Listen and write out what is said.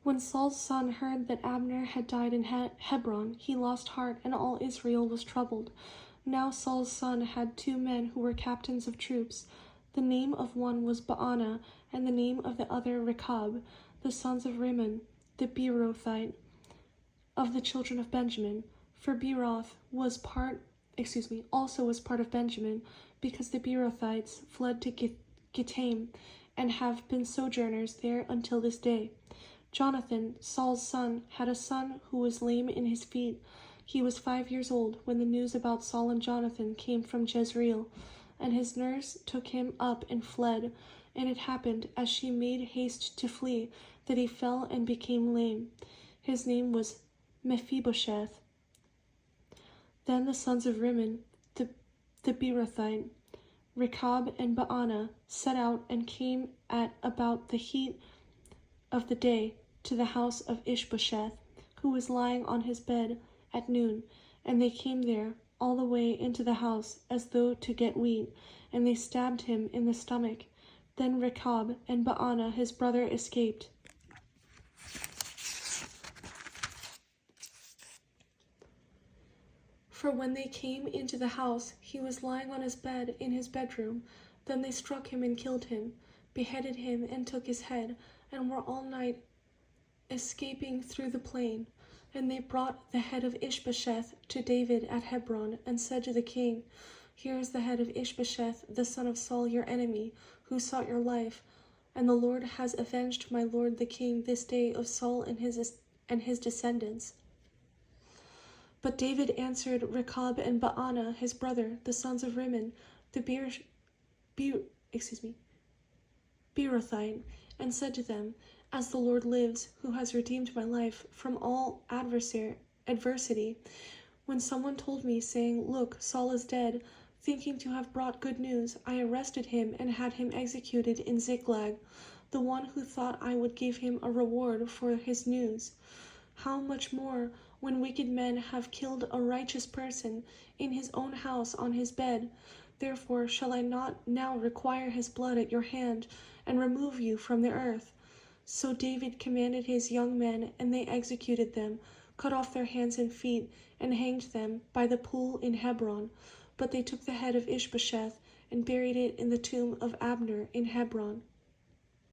When Saul's son heard that Abner had died in Hebron, he lost heart, and all Israel was troubled. Now Saul's son had 2 men who were captains of troops. The name of one was Baanah, and the name of the other Rechab, the sons of Rimmon, the Beerothite, of the children of Benjamin. For Beeroth also was part of Benjamin, because the Beerothites fled to Gittaim, and have been sojourners there until this day. Jonathan, Saul's son, had a son who was lame in his feet. He was 5 years old when the news about Saul and Jonathan came from Jezreel, and his nurse took him up and fled. And it happened, as she made haste to flee, that he fell and became lame. His name was Mephibosheth. Then the sons of Rimmon, the Beerothite, Rechab and Baanah, set out and came at about the heat of the day to the house of Ishbosheth, who was lying on his bed at noon. And they came there all the way into the house, as though to get wheat, and they stabbed him in the stomach. Then Rechab and Baanah his brother escaped. For when they came into the house, he was lying on his bed in his bedroom. Then they struck him and killed him, beheaded him and took his head, and were all night escaping through the plain. And they brought the head of Ishbosheth to David at Hebron, and said to the king, Here is the head of Ishbosheth, the son of Saul your enemy, who sought your life. And the Lord has avenged my lord the king this day of Saul and his descendants. But David answered Rechab and Baanah his brother, the sons of Rimmon, the Beerothite, and said to them, As the Lord lives, who has redeemed my life from all adversity, when someone told me, saying, Look, Saul is dead, thinking to have brought good news, I arrested him and had him executed in Ziklag, the one who thought I would give him a reward for his news. How much more, when wicked men have killed a righteous person in his own house on his bed? Therefore shall I not now require his blood at your hand, and remove you from the earth? So David commanded his young men, and they executed them, cut off their hands and feet, and hanged them by the pool in Hebron. But they took the head of Ishbosheth, and buried it in the tomb of Abner in Hebron.